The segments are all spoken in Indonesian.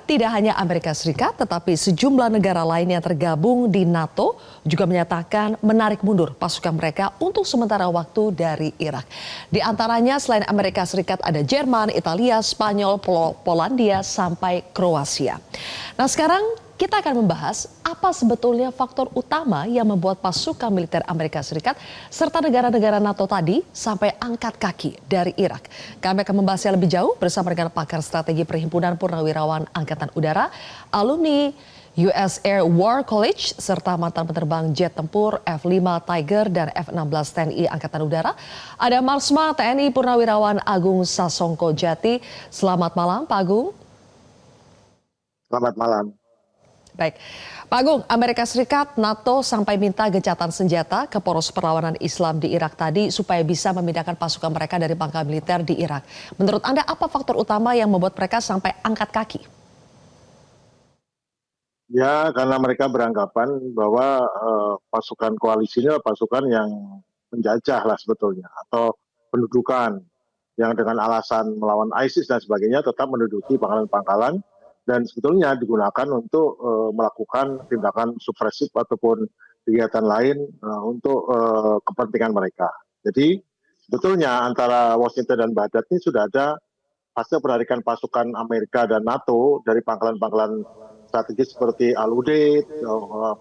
Tidak hanya Amerika Serikat, tetapi sejumlah negara lain yang tergabung di NATO juga menyatakan menarik mundur pasukan mereka untuk sementara waktu dari Irak. Di antaranya selain Amerika Serikat ada Jerman, Italia, Spanyol, Polandia, sampai Kroasia. Nah sekarang kita akan membahas apa sebetulnya faktor utama yang membuat pasukan militer Amerika Serikat serta negara-negara NATO tadi sampai angkat kaki dari Irak. Kami akan membahasnya lebih jauh bersama dengan pakar strategi Perhimpunan Purnawirawan Angkatan Udara, alumni US Air War College, serta mantan penerbang jet tempur F-5 Tiger dan F-16 TNI Angkatan Udara. Ada Marsma TNI Purnawirawan Agung Sasongko Jati. Selamat malam Pak Agung. Selamat malam. Baik, Pak Agung, Amerika Serikat, NATO sampai minta gencatan senjata ke poros perlawanan Islam di Irak tadi supaya bisa memindahkan pasukan mereka dari pangkal militer di Irak. Menurut Anda apa faktor utama yang membuat mereka sampai angkat kaki? Ya, karena mereka beranggapan bahwa pasukan koalisi ini adalah pasukan yang menjajah lah sebetulnya, atau pendudukan yang dengan alasan melawan ISIS dan sebagainya tetap menduduki pangkalan-pangkalan dan sebetulnya digunakan untuk melakukan tindakan subversif ataupun kegiatan lain untuk kepentingan mereka. Jadi sebetulnya antara Washington dan Baghdad ini sudah ada pasca penarikan pasukan Amerika dan NATO dari pangkalan-pangkalan strategis seperti Al-Udeid,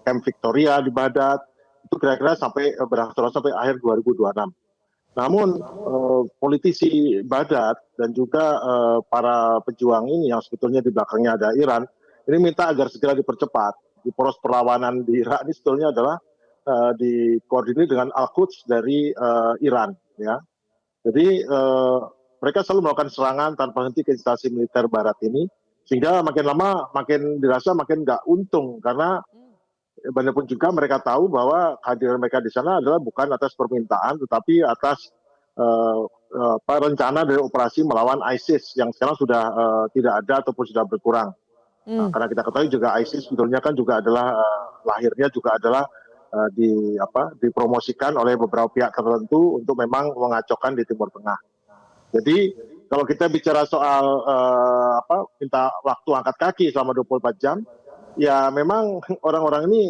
Camp Victoria di Baghdad, itu kira-kira sampai berangsur sampai akhir 2026. Namun politisi Baghdad dan juga para pejuang ini yang sebetulnya di belakangnya ada Iran, ini minta agar segera dipercepat. Di poros perlawanan di Irak ini sebetulnya adalah dikoordinir dengan Al-Quds dari Iran. Ya. Jadi mereka selalu melakukan serangan tanpa henti ke instansi militer Barat ini, sehingga makin lama makin dirasa makin nggak untung karena bagaimanapun juga mereka tahu bahwa kehadiran mereka di sana adalah bukan atas permintaan, tetapi atas rencana dari operasi melawan ISIS yang sekarang sudah tidak ada ataupun sudah berkurang. Nah, karena kita ketahui juga ISIS sebetulnya kan juga adalah lahirnya juga adalah dipromosikan oleh beberapa pihak tertentu untuk memang mengacaukan di Timur Tengah. Jadi kalau kita bicara soal minta waktu angkat kaki selama 24 jam, ya memang orang-orang ini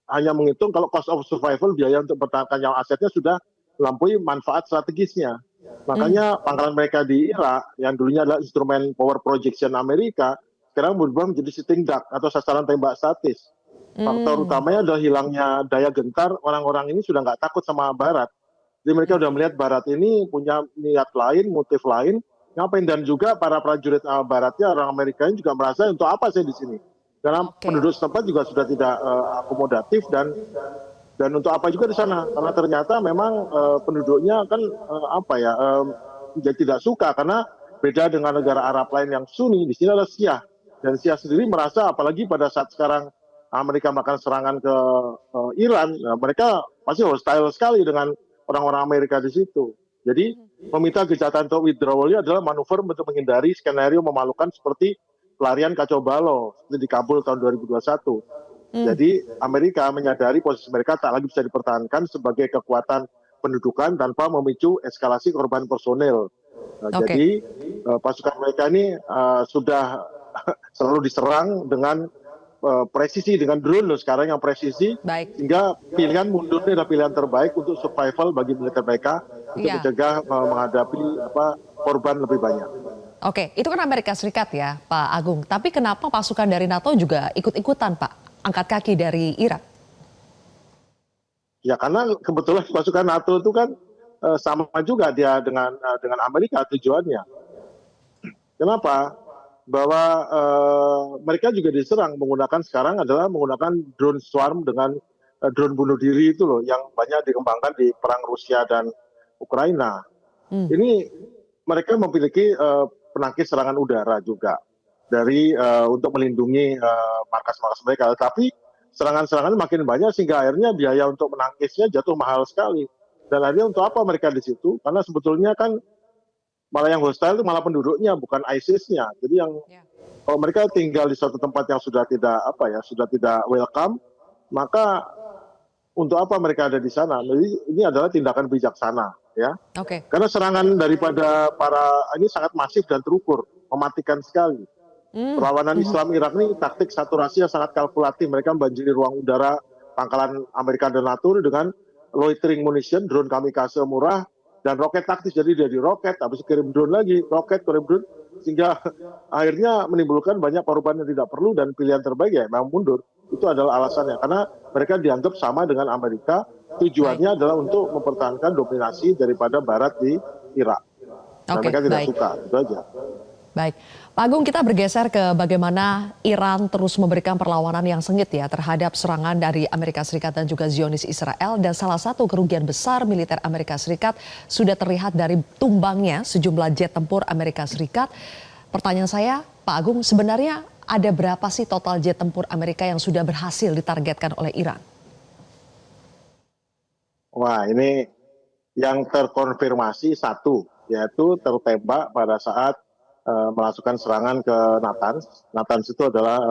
hanya menghitung kalau cost of survival, biaya untuk mempertahankan nyawa asetnya sudah melampaui manfaat strategisnya. Makanya pangkalan mereka di Irak yang dulunya adalah instrumen power projection Amerika, sekarang berubah menjadi sitting duck atau sasaran tembak statis. Faktor utamanya adalah hilangnya daya gentar, orang-orang ini sudah nggak takut sama Barat. Jadi mereka sudah melihat Barat ini punya niat lain, motif lain, ngapain, dan juga para prajurit Baratnya, orang Amerika ini juga merasa untuk apa saya di sini? Karena penduduk setempat juga sudah tidak akomodatif dan untuk apa juga di sana? Karena ternyata memang penduduknya kan jadi tidak suka karena beda dengan negara Arab lain yang Sunni, di sini adalah Syiah, dan Syiah sendiri merasa apalagi pada saat sekarang Amerika melakukan serangan ke Iran, mereka pasti hostile sekali dengan orang-orang Amerika di situ. Jadi meminta gencatan untuk withdrawal adalah manuver untuk menghindari skenario memalukan seperti pelarian kacau balau di Kabul tahun 2021. Jadi Amerika menyadari posisi mereka tak lagi bisa dipertahankan sebagai kekuatan pendudukan tanpa memicu eskalasi korban personel. Jadi pasukan mereka ini sudah selalu diserang dengan presisi, dengan drone sekarang yang presisi. Baik. Sehingga pilihan mundur ini adalah pilihan terbaik untuk survival bagi militer mereka untuk mencegah menghadapi korban lebih banyak. Oke, itu kan Amerika Serikat ya Pak Agung. Tapi kenapa pasukan dari NATO juga ikut-ikutan Pak angkat kaki dari Irak? Ya karena kebetulan pasukan NATO itu kan sama juga dia dengan Amerika tujuannya. Kenapa? Bahwa mereka juga diserang sekarang adalah menggunakan drone swarm dengan drone bunuh diri itu loh, yang banyak dikembangkan di perang Rusia dan Ukraina. Ini mereka memiliki penangkis serangan udara juga untuk melindungi markas-markas mereka. Tapi serangan-serangan makin banyak sehingga akhirnya biaya untuk menangkisnya jatuh mahal sekali. Dan akhirnya untuk apa mereka di situ? Karena sebetulnya kan malah yang hostile itu malah penduduknya, bukan ISIS-nya. Jadi kalau mereka tinggal di suatu tempat yang sudah tidak welcome, maka untuk apa mereka ada di sana? Jadi ini adalah tindakan bijaksana, ya. Karena serangan daripada ini sangat masif dan terukur, mematikan sekali. Perlawanan Islam Irak ini taktik saturasi yang sangat kalkulatif. Mereka membanjiri ruang udara pangkalan Amerika dan NATO dengan loitering munition, drone kamikaze murah, dan roket taktis. Jadi dari roket, habis kirim drone lagi, roket, kirim drone, sehingga akhirnya menimbulkan banyak korban yang tidak perlu, dan pilihan terbaik ya memang mundur. Itu adalah alasannya, karena mereka dianggap sama dengan Amerika, tujuannya adalah untuk mempertahankan dominasi daripada Barat di Irak. Dan Oke, mereka tidak baik. suka, itu aja. Baik, Pak Agung, kita bergeser ke bagaimana Iran terus memberikan perlawanan yang sengit ya terhadap serangan dari Amerika Serikat dan juga Zionis Israel, dan salah satu kerugian besar militer Amerika Serikat sudah terlihat dari tumbangnya sejumlah jet tempur Amerika Serikat. Pertanyaan saya, Pak Agung, sebenarnya ada berapa sih total jet tempur Amerika yang sudah berhasil ditargetkan oleh Iran? Wah, ini yang terkonfirmasi satu, yaitu tertembak pada saat melakukan serangan ke Natanz. Natanz itu adalah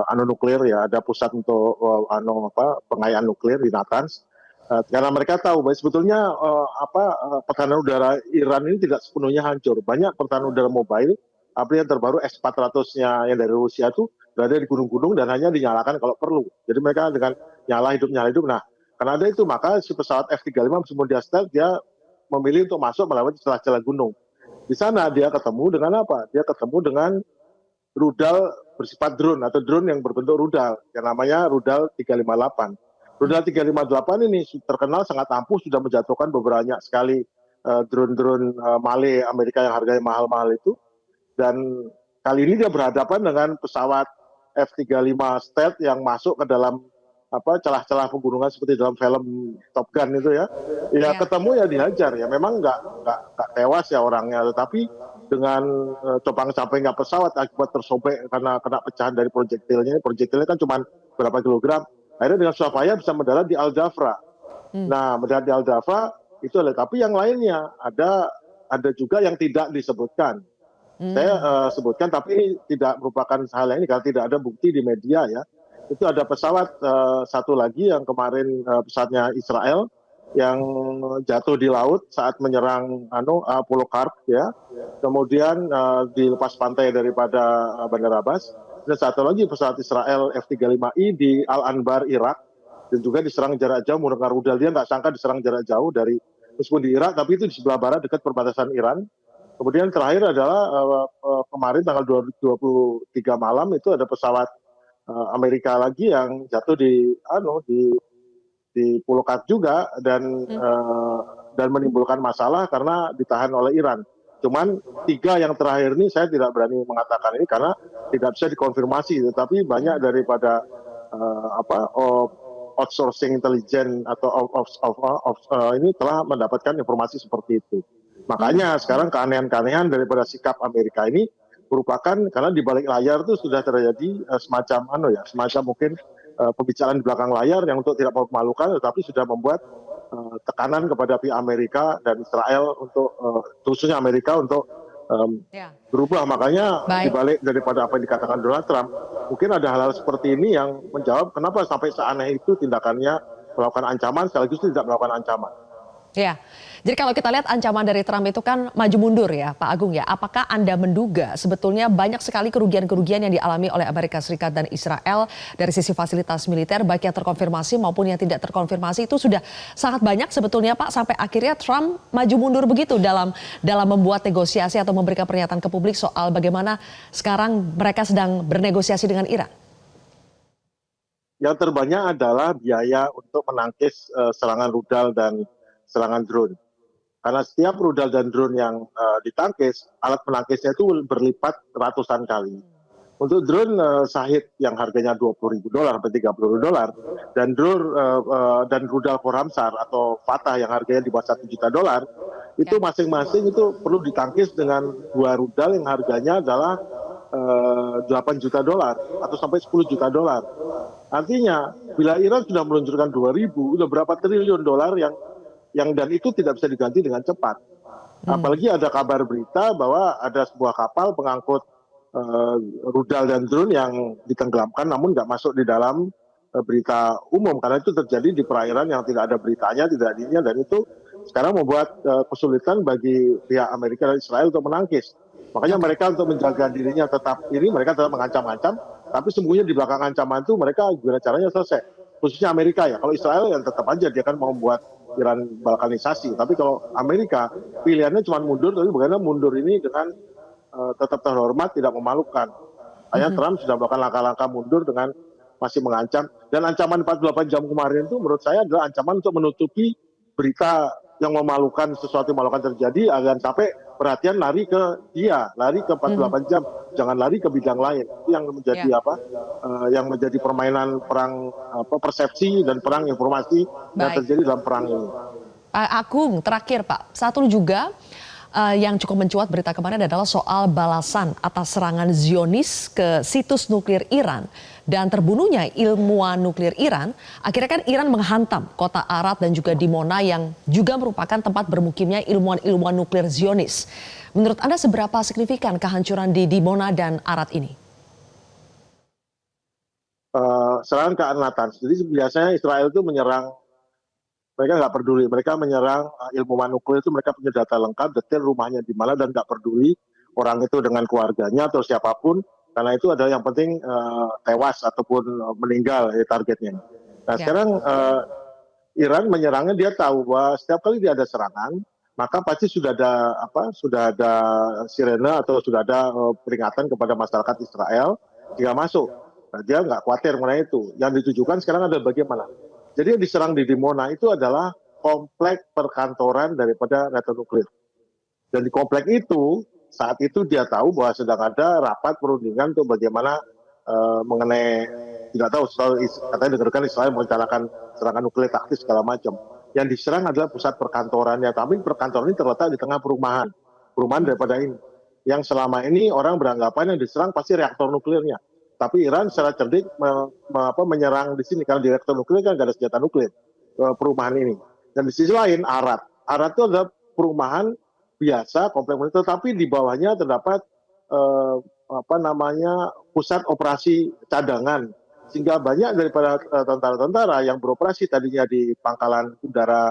anu nuklir ya, ada pusat untuk pengayaan nuklir di Natanz. Karena mereka tahu bahwa sebetulnya pertahanan udara Iran ini tidak sepenuhnya hancur. Banyak pertahanan udara mobile, yang terbaru S-400-nya yang dari Rusia itu berada di gunung-gunung dan hanya dinyalakan kalau perlu. Jadi mereka dengan nyala hidup. Nah, karena ada itu, maka si pesawat F-35 kemudian stealth, dia memilih untuk masuk melewati celah-celah gunung. Di sana dia ketemu dengan apa? Dia ketemu dengan rudal bersifat drone atau drone yang berbentuk rudal, yang namanya rudal 358. Rudal 358 ini terkenal sangat ampuh, sudah menjatuhkan beberapa sekali drone-drone Male Amerika yang harganya mahal-mahal itu. Dan kali ini dia berhadapan dengan pesawat F-35 Stealth yang masuk ke dalam celah-celah pegunungan seperti dalam film Top Gun itu ya. Ya ketemu ya dihajar ya. Memang nggak tewas ya orangnya, tetapi dengan copang-campingnya pesawat akibat tersobek karena kena pecahan dari proyektilnya. Proyektilnya kan cuma berapa kilogram. Akhirnya dengan susah payah bisa mendarat di Al Dhafra. Nah, mendarat di Al Dhafra itu adalah, tapi yang lainnya ada juga yang tidak disebutkan. Saya sebutkan, tapi ini tidak merupakan hal yang ini karena tidak ada bukti di media ya. Itu ada pesawat satu lagi yang kemarin pesawatnya Israel yang jatuh di laut saat menyerang Polokarp ya. Kemudian dilepas pantai daripada Bandar Abbas. Dan satu lagi pesawat Israel F-35I di Al-Anbar, Irak, dan juga diserang jarak jauh menggunakan rudal. Dia nggak sangka diserang jarak jauh dari meskipun di Irak, tapi itu di sebelah barat dekat perbatasan Iran. Kemudian terakhir adalah kemarin tanggal 23 malam itu ada pesawat Amerika lagi yang jatuh di Pulau Kat juga dan menimbulkan masalah karena ditahan oleh Iran. Cuman 3 yang terakhir ini saya tidak berani mengatakan ini karena tidak bisa dikonfirmasi, tetapi banyak daripada outsourcing intelijen atau ini telah mendapatkan informasi seperti itu. Makanya sekarang keanehan-keanehan daripada sikap Amerika ini merupakan karena di balik layar itu sudah terjadi semacam mungkin pembicaraan di belakang layar yang untuk tidak memalukan, tetapi sudah membuat tekanan kepada pihak Amerika dan Israel untuk khususnya Amerika untuk berubah. Makanya di balik daripada apa yang dikatakan Donald Trump, mungkin ada hal-hal seperti ini yang menjawab kenapa sampai seaneh itu tindakannya melakukan ancaman sekaligus tidak melakukan ancaman. Ya, jadi kalau kita lihat ancaman dari Trump itu kan maju mundur ya Pak Agung ya. Apakah Anda menduga sebetulnya banyak sekali kerugian-kerugian yang dialami oleh Amerika Serikat dan Israel dari sisi fasilitas militer baik yang terkonfirmasi maupun yang tidak terkonfirmasi itu sudah sangat banyak sebetulnya Pak, sampai akhirnya Trump maju mundur begitu dalam membuat negosiasi atau memberikan pernyataan ke publik soal bagaimana sekarang mereka sedang bernegosiasi dengan Iran? Yang terbanyak adalah biaya untuk menangkis serangan rudal dan serangan drone. Karena setiap rudal dan drone yang ditangkis, alat penangkisnya itu berlipat ratusan kali. Untuk drone Shahid yang harganya $20.000 sampai $30.000 dan drone dan rudal Khorramshahr atau Fatah yang harganya di bawah $1 juta, itu masing-masing itu perlu ditangkis dengan 2 rudal yang harganya adalah $8 juta atau sampai $10 juta. Artinya bila Iran sudah meluncurkan 2.000, udah berapa triliun dolar yang dan itu tidak bisa diganti dengan cepat. Apalagi ada kabar berita bahwa ada sebuah kapal pengangkut rudal dan drone yang ditenggelamkan namun nggak masuk di dalam berita umum karena itu terjadi di perairan yang tidak ada beritanya, tidak adanya, dan itu sekarang membuat kesulitan bagi pihak Amerika dan Israel untuk menangkis. Makanya Oke. mereka untuk menjaga dirinya tetap ini, mereka tetap mengancam-ancam, tapi sembunyi di belakang ancaman itu mereka gimana caranya selesai. Khususnya Amerika ya, kalau Israel yang tetap aja dia kan mau membuat Iran balkanisasi. Tapi kalau Amerika pilihannya cuma mundur, tapi bagaimana mundur ini dengan tetap terhormat, tidak memalukan. Hanya Mhm. Trump sudah melakukan langkah-langkah mundur dengan masih mengancam. Dan ancaman 48 jam kemarin itu menurut saya adalah ancaman untuk menutupi berita yang memalukan, sesuatu yang memalukan terjadi, agar sampai perhatian lari ke dia, lari ke Mhm. 48 jam, jangan lari ke bidang lain. Itu yang Ya, menjadi apa? Yang menjadi permainan perang apa, persepsi dan perang informasi yang baik. terjadi dalam perang ini. Pak Agung, terakhir Pak, satu juga yang cukup mencuat berita kemarin adalah soal balasan atas serangan Zionis ke situs nuklir Iran dan terbunuhnya ilmuwan nuklir Iran. Akhirnya kan Iran menghantam kota Arad dan juga Dimona yang juga merupakan tempat bermukimnya ilmuwan-ilmuwan nuklir Zionis. Menurut Anda seberapa signifikan kehancuran di Dimona dan Arad ini? Serangan ke Natanz. Jadi biasanya Israel itu menyerang, mereka nggak peduli, mereka menyerang ilmuwan nuklir itu, mereka punya data lengkap, detail rumahnya di mana, dan nggak peduli orang itu dengan keluarganya atau siapapun, karena itu adalah yang penting tewas ataupun meninggal ya, targetnya. Nah Ya. sekarang Iran menyerangnya, dia tahu bahwa setiap kali dia ada serangan, maka pasti sudah ada apa, sudah ada sirene atau sudah ada peringatan kepada masyarakat Israel jika masuk. Nah, dia nggak khawatir mengenai itu. Yang ditujukan sekarang adalah bagaimana. Jadi yang diserang di Dimona itu adalah komplek perkantoran daripada reaktor nuklir. Dan di komplek itu saat itu dia tahu bahwa sedang ada rapat perundingan untuk bagaimana mengenai, tidak tahu, katanya dengarkan Israel merencanakan serangan nuklir taktis segala macam. Yang diserang adalah pusat perkantorannya, tapi perkantoran ini terletak di tengah perumahan, perumahan Hmm. daripada ini. Yang selama ini orang beranggapan yang diserang pasti reaktor nuklirnya. Tapi Iran secara cerdik menyerang di sini karena di reaktor nuklir kan nggak ada senjata nuklir, perumahan ini. Dan di sisi lain Arad, Arad itu adalah perumahan biasa komplek militer, tapi di bawahnya terdapat apa namanya, pusat operasi cadangan, sehingga banyak daripada tentara-tentara yang beroperasi tadinya di pangkalan udara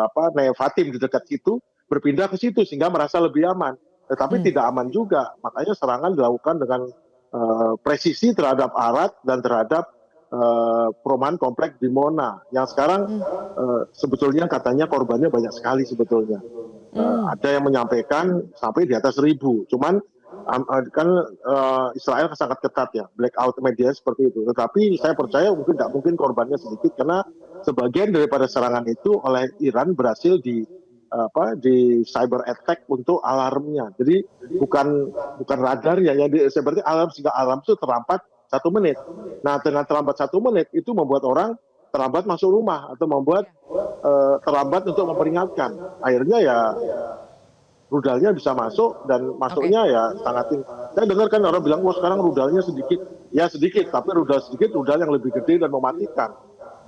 apa Nevatim di dekat situ berpindah ke situ sehingga merasa lebih aman, tetapi Hmm. tidak aman juga. Makanya serangan dilakukan dengan presisi terhadap Arad dan terhadap perumahan komplek di Mona yang sekarang Hmm. sebetulnya katanya korbannya banyak sekali sebetulnya. Hmm. Ada yang menyampaikan sampai di atas 1.000. Cuman kan Israel sangat ketat ya, blackout media seperti itu. Tetapi saya percaya mungkin tidak mungkin korbannya sedikit karena sebagian daripada serangan itu oleh Iran berhasil di cyber attack untuk alarmnya. Jadi bukan radarnya yang seperti alarm, sehingga alarm itu terlambat 1 menit. Nah dengan terlambat 1 menit itu membuat orang terlambat masuk rumah atau membuat terlambat untuk memperingatkan. Akhirnya ya rudalnya bisa masuk dan Oke. masuknya ya sangat tinggi. Saya dengar kan orang bilang, wah sekarang rudalnya sedikit. Ya sedikit, tapi rudal sedikit, rudal yang lebih gede dan mematikan.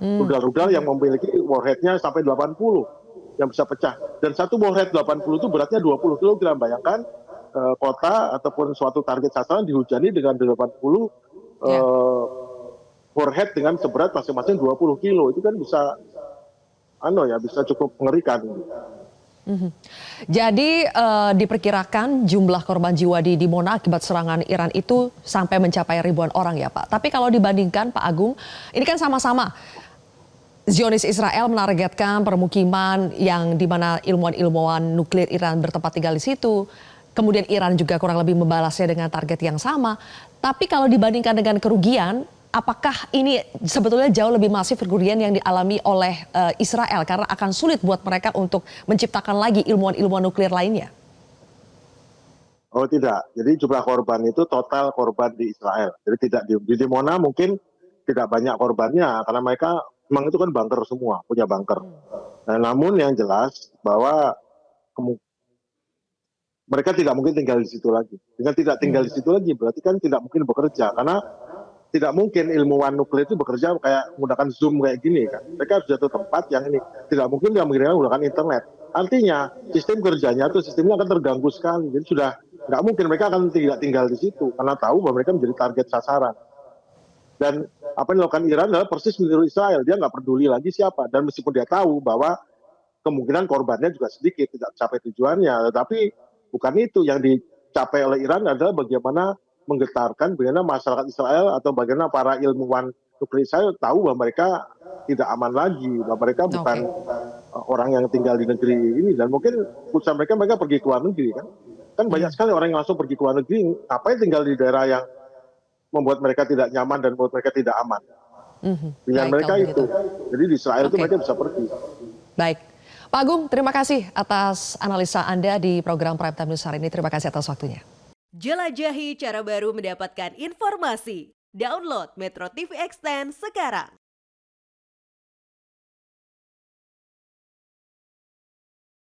Hmm. Rudal-rudal yang memiliki warheadnya sampai 80 yang bisa pecah. Dan satu warhead 80 itu beratnya 20 kg. Bayangkan kota ataupun suatu target sasaran dihujani dengan 80 Ya. warhead dengan seberat masing-masing 20 kilo. Itu kan bisa bisa cukup mengerikan. Mhm. Jadi diperkirakan jumlah korban jiwa di Dimona akibat serangan Iran itu sampai mencapai ribuan orang ya Pak. Tapi kalau dibandingkan Pak Agung, ini kan sama-sama Zionis Israel menargetkan permukiman yang di mana ilmuwan-ilmuwan nuklir Iran bertempat tinggal di situ. Kemudian Iran juga kurang lebih membalasnya dengan target yang sama. Tapi kalau dibandingkan dengan kerugian, apakah ini sebetulnya jauh lebih masif kerugian yang dialami oleh Israel karena akan sulit buat mereka untuk menciptakan lagi ilmuwan-ilmuwan nuklir lainnya? Oh tidak, jadi jumlah korban itu total korban di Israel. Jadi tidak di Dimona mungkin tidak banyak korbannya karena mereka memang itu kan bunker semua, punya bunker. Nah, namun yang jelas bahwa mereka tidak mungkin tinggal di situ lagi. Dengan tidak tinggal di situ lagi berarti kan tidak mungkin bekerja karena tidak mungkin ilmuwan nuklir itu bekerja kayak menggunakan Zoom kayak gini kan. Mereka harus jatuh tempat yang ini. Tidak mungkin dia menggunakan internet. Artinya sistem kerjanya atau sistemnya akan terganggu sekali. Jadi sudah nggak mungkin mereka akan tidak tinggal di situ karena tahu bahwa mereka menjadi target sasaran. Dan apa yang dilakukan Iran adalah persis meniru Israel. Dia nggak peduli lagi siapa. Dan meskipun dia tahu bahwa kemungkinan korbannya juga sedikit, tidak capai tujuannya. Tetapi bukan itu yang dicapai oleh Iran adalah bagaimana menggetarkan bagaimana masyarakat Israel atau bagaimana para ilmuwan nuklir Israel tahu bahwa mereka tidak aman lagi, bahwa mereka bukan orang yang tinggal di negeri ini, dan mungkin keputusan mereka pergi ke luar negeri kan. Kan banyak sekali orang yang langsung pergi ke luar negeri, ngapain tinggal di daerah yang membuat mereka tidak nyaman dan membuat mereka tidak aman. Pilihan Baik, mereka kalau itu. begitu. Jadi di Israel itu Oke. mereka bisa pergi. Baik. Pak Agung, terima kasih atas analisa Anda di program Prime Time News hari ini. Terima kasih atas waktunya. Jelajahi cara baru mendapatkan informasi. Download Metro TV Extend sekarang.